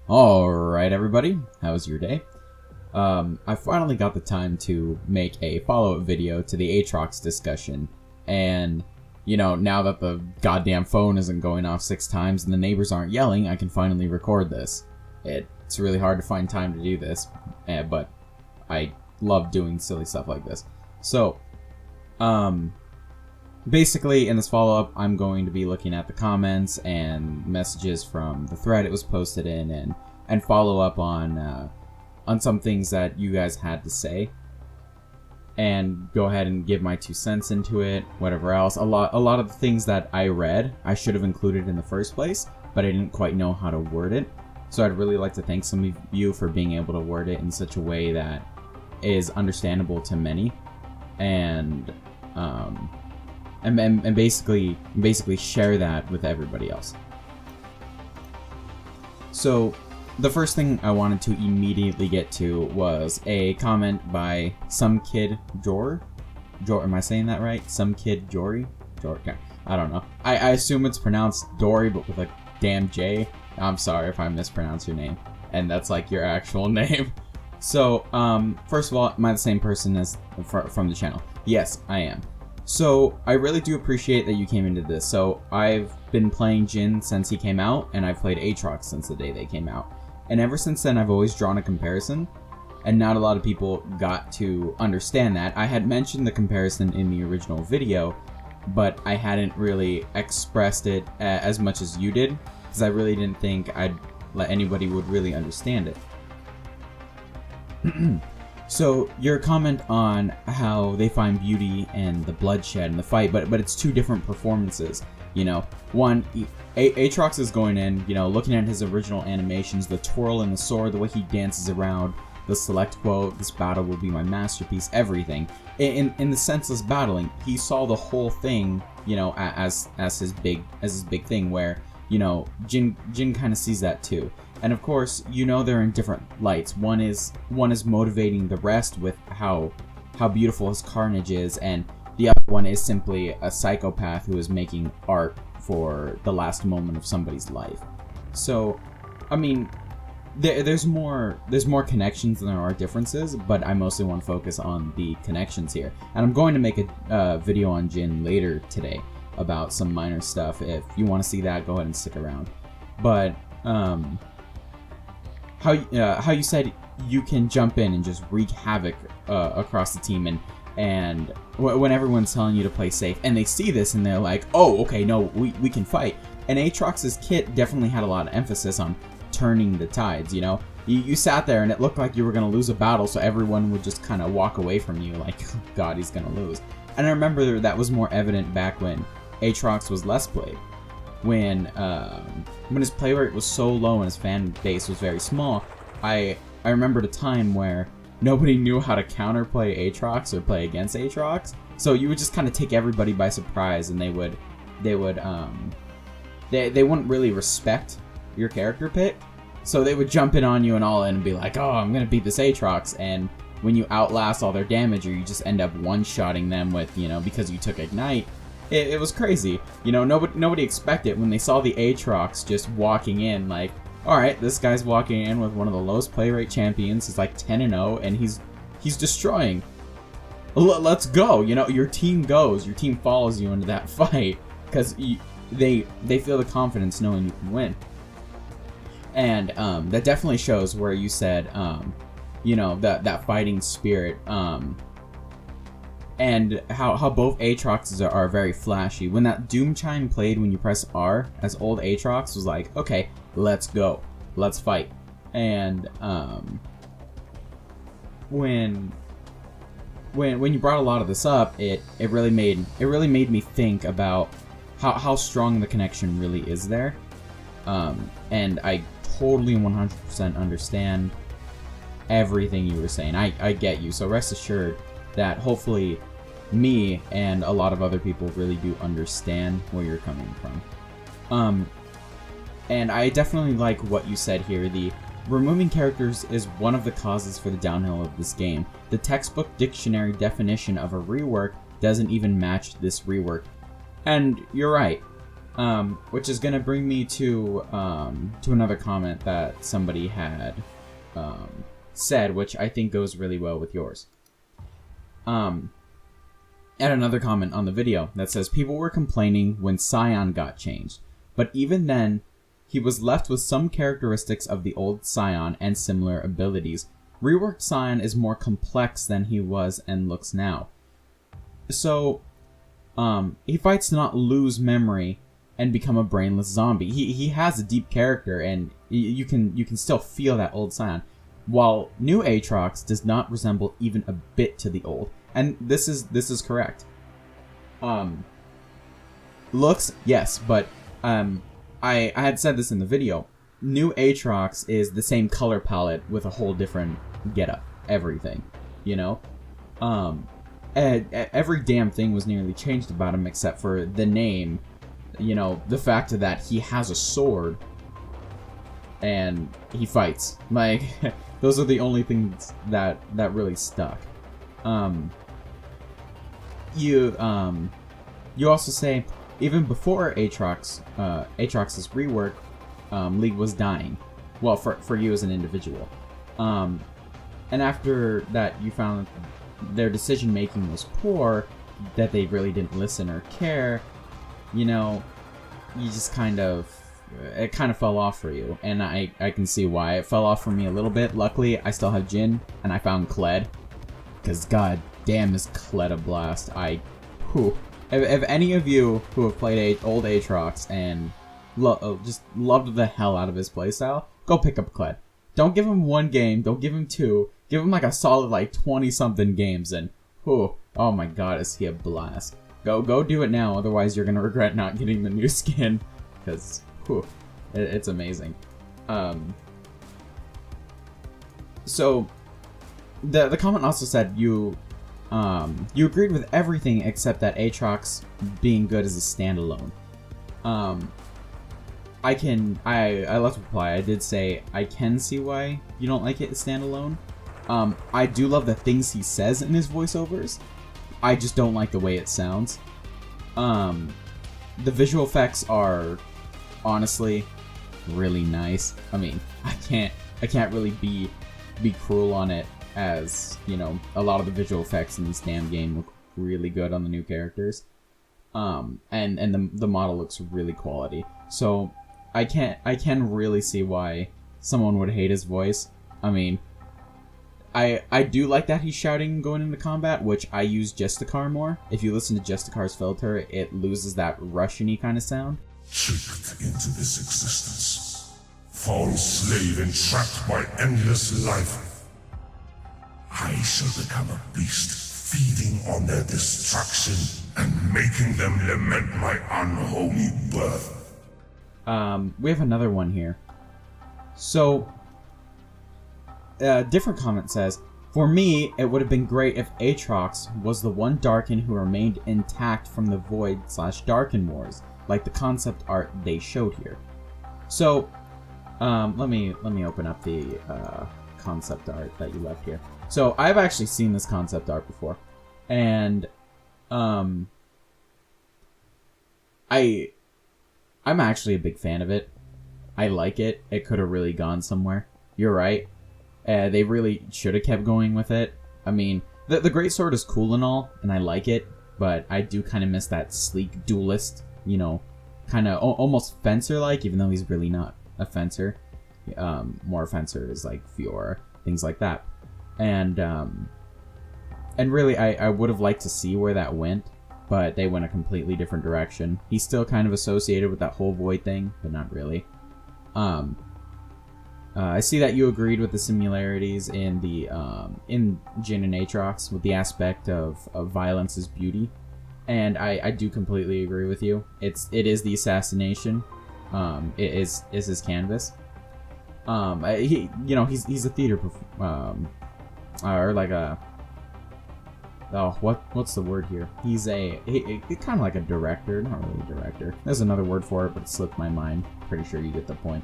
Alright everybody, how was your day? I finally got the time to make a follow-up video to the Aatrox discussion, and, you know, now that the goddamn phone isn't going off 6 times and the neighbors aren't yelling, I can finally record this. It's really hard to find time to do this, but I love doing silly stuff like this. So, basically, in this follow-up, I'm going to be looking at the comments and messages from the thread it was posted in, and follow up on some things that you guys had to say, and go ahead and give my 2 cents into it. Whatever else, a lot of the things that I read, I should have included in the first place, but I didn't quite know how to word it. So I'd really like to thank some of you for being able to word it in such a way that is understandable to many, and basically share that with everybody else. So the first thing I wanted to immediately get to was a comment by some kid Jor. Am I saying that right? Some kid Jory? Okay. I don't know. I assume it's pronounced Dory, but with a damn J. I'm sorry if I mispronounce your name, and that's like your actual name. So, first of all, am I the same person as from the channel? Yes, I am. So, I really do appreciate that you came into this. So, I've been playing Jin since he came out, and I've played Aatrox since the day they came out. And ever since then, I've always drawn a comparison, and not a lot of people got to understand that. I had mentioned the comparison in the original video, but I hadn't really expressed it as much as you did, because I really didn't think anybody would really understand it. So, your comment on how they find beauty in the bloodshed and the fight, but it's 2 different performances. You know, one, Aatrox is going in, you know, looking at his original animations, the twirl and the sword, the way he dances around, the select quote, "This battle will be my masterpiece," everything. In the senseless battling, he saw the whole thing, you know, as his big thing, where, you know, Jin kind of sees that too. And of course, you know, they're in different lights. One is motivating the rest with how beautiful his carnage is, and the other one is simply a psychopath who is making art for the last moment of somebody's life. So, I mean, there's more connections than there are differences, but I mostly want to focus on the connections here. And I'm going to make a video on Jin later today about some minor stuff. If you want to see that, go ahead and stick around. But how you said you can jump in and just wreak havoc across the team, and when everyone's telling you to play safe, and they see this and they're like, oh, okay, no, we can fight. And Aatrox's kit definitely had a lot of emphasis on turning the tides, you know? You sat there and it looked like you were going to lose a battle, so everyone would just kind of walk away from you like, oh, God, he's going to lose. And I remember that was more evident back when Aatrox was less played. When his play rate was so low and his fan base was very small, I remembered a time where nobody knew how to counterplay Aatrox or play against Aatrox, so you would just kind of take everybody by surprise, and they wouldn't really respect your character pick, so they would jump in on you and all in and be like, oh, I'm gonna beat this Aatrox, and when you outlast all their damage, or you just end up one-shotting them with, you know, because you took Ignite, it was crazy. You know, nobody expected when they saw the Aatrox just walking in, like, alright, this guy's walking in with one of the lowest play rate champions. He's like 10-0, and he's destroying. Let's go. You know, your team goes. Your team follows you into that fight, because they feel the confidence knowing you can win. And that definitely shows where you said, you know, that fighting spirit, and how both Aatroxes are very flashy. When that Doom Chime played when you press R, as old Aatrox was like, okay, let's go, let's fight. And when you brought a lot of this up, it really made me think about how strong the connection really is there. And I totally 100% understand everything you were saying. I get you, so rest assured that hopefully me and a lot of other people really do understand where you're coming from. And I definitely like what you said here. The removing characters is one of the causes for the downhill of this game. The textbook dictionary definition of a rework doesn't even match this rework. And you're right. Which is gonna bring me to another comment that somebody had said, which I think goes really well with yours. And another comment on the video that says, people were complaining when Scion got changed, but even then, he was left with some characteristics of the old Scion and similar abilities. Reworked Scion is more complex than he was and looks now. So, he fights to not lose memory and become a brainless zombie. He has a deep character, and you can still feel that old Scion, while new Aatrox does not resemble even a bit to the old. And this is correct. Looks, yes, but I had said this in the video. New Aatrox is the same color palette with a whole different getup, everything, you know. Every damn thing was nearly changed about him except for the name, you know, the fact that he has a sword and he fights. Like, those are the only things that really stuck. You also say, even before Aatrox's rework, League was dying. Well, for you as an individual. And after that, you found their decision making was poor, that they really didn't listen or care. You know, you just it kind of fell off for you, and I can see why it fell off for me a little bit. Luckily, I still have Jin, and I found Kled, because god damn is Kled a blast. If any of you who have played old Aatrox and just loved the hell out of his playstyle, go pick up Kled. Don't give him one game, don't give him two, give him like a solid like 20-something games, and oh my god, is he a blast. Go do it now, otherwise you're gonna regret not getting the new skin, because it's amazing. So the comment also said you agreed with everything except that Aatrox being good as a standalone. I left a reply. I did say I can see why you don't like it as standalone. I do love the things he says in his voiceovers. I just don't like the way it sounds. The visual effects are honestly really nice. I mean, I can't really be cruel on it, as you know, a lot of the visual effects in this damn game look really good on the new characters. And the model looks really quality. So I can really see why someone would hate his voice. I mean, I do like that he's shouting going into combat, which I use Justicar more. If you listen to Justicar's filter, it loses that Russian-y kind of sound. Tricked into this existence, fall slave entrapped by endless life. I shall become a beast, feeding on their destruction and making them lament my unholy birth. We have another one here. So, a different comment says, for me, it would have been great if Aatrox was the one Darkin who remained intact from the Void/Darkin Wars, like the concept art they showed here. So, let me open up the concept art that you left here. So, I've actually seen this concept art before, and I'm actually a big fan of it. I like it. It could have really gone somewhere. You're right. They really should have kept going with it. I mean, the Greatsword is cool and all, and I like it, but I do kind of miss that sleek duelist, you know, kind of almost Fencer-like, even though he's really not a Fencer. More Fencer is like Fiora, things like that. And really, I would have liked to see where that went, but they went a completely different direction. He's still kind of associated with that whole Void thing, but not really. I see that you agreed with the similarities in the in Jin and Aatrox with the aspect of violence is beauty, and I do completely agree with you. It is the assassination. It is his canvas. He's a theater or like a what's the word here? He's kind of like a director, not really a director. There's another word for it, but it slipped my mind. Pretty sure you get the point.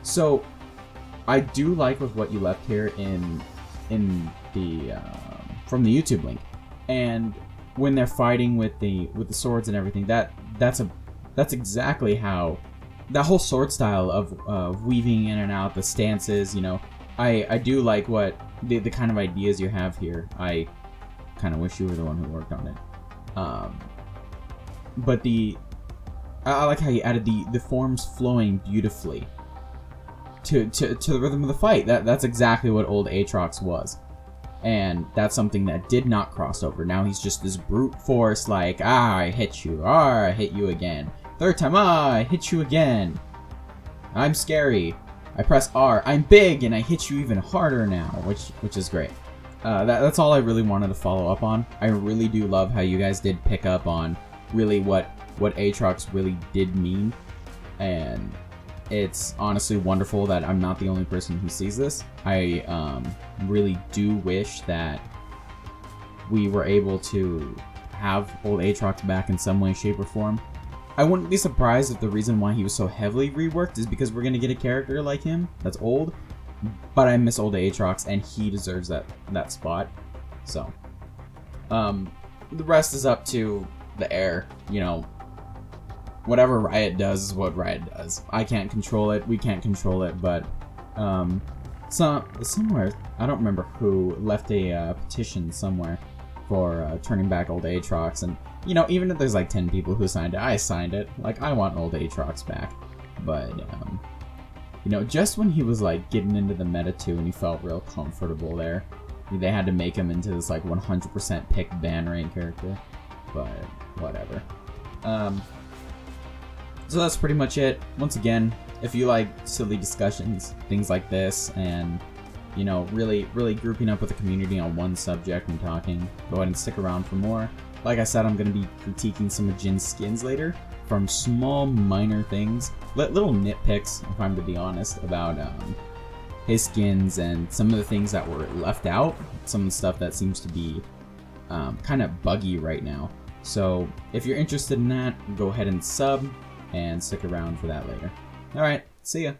So, I do like with what you left here in the from the YouTube link, and when they're fighting with the swords and everything, that's exactly how that whole sword style of weaving in and out, the stances, you know, I do like what the kind of ideas you have here. I kind of wish you were the one who worked on it. But I like how you added the forms flowing beautifully to the rhythm of the fight. That's exactly what old Aatrox was. And that's something that did not cross over. Now he's just this brute force, like, I hit you, I hit you again. Third time, I hit you again. I'm scary. I press R. I'm big, and I hit you even harder now, which is great. That's all I really wanted to follow up on. I really do love how you guys did pick up on really what Aatrox really did mean, and it's honestly wonderful that I'm not the only person who sees this. I really do wish that we were able to have old Aatrox back in some way, shape, or form. I wouldn't be surprised if the reason why he was so heavily reworked is because we're gonna get a character like him that's old, but I miss old Aatrox and he deserves that spot. So, the rest is up to the heir. You know, whatever Riot does is what Riot does. I can't control it. We can't control it. But somewhere, I don't remember who, left a petition somewhere for turning back old Aatrox. And you know, even if there's like 10 people who signed it, I signed it. Like, I want old Aatrox back. But you know, just when he was like getting into the meta too, and he felt real comfortable there, they had to make him into this like 100% pick ban rank character. But whatever. So that's pretty much it. Once again, if you like silly discussions, things like this, and you know, really grouping up with the community on one subject and talking, go ahead and stick around for more. Like I said, I'm going to be critiquing some of Jin's skins later, from small minor things, little nitpicks, if I'm to be honest, about his skins and some of the things that were left out, some of the stuff that seems to be kind of buggy right now. So if you're interested in that, go ahead and sub and stick around for that later. Alright, see ya!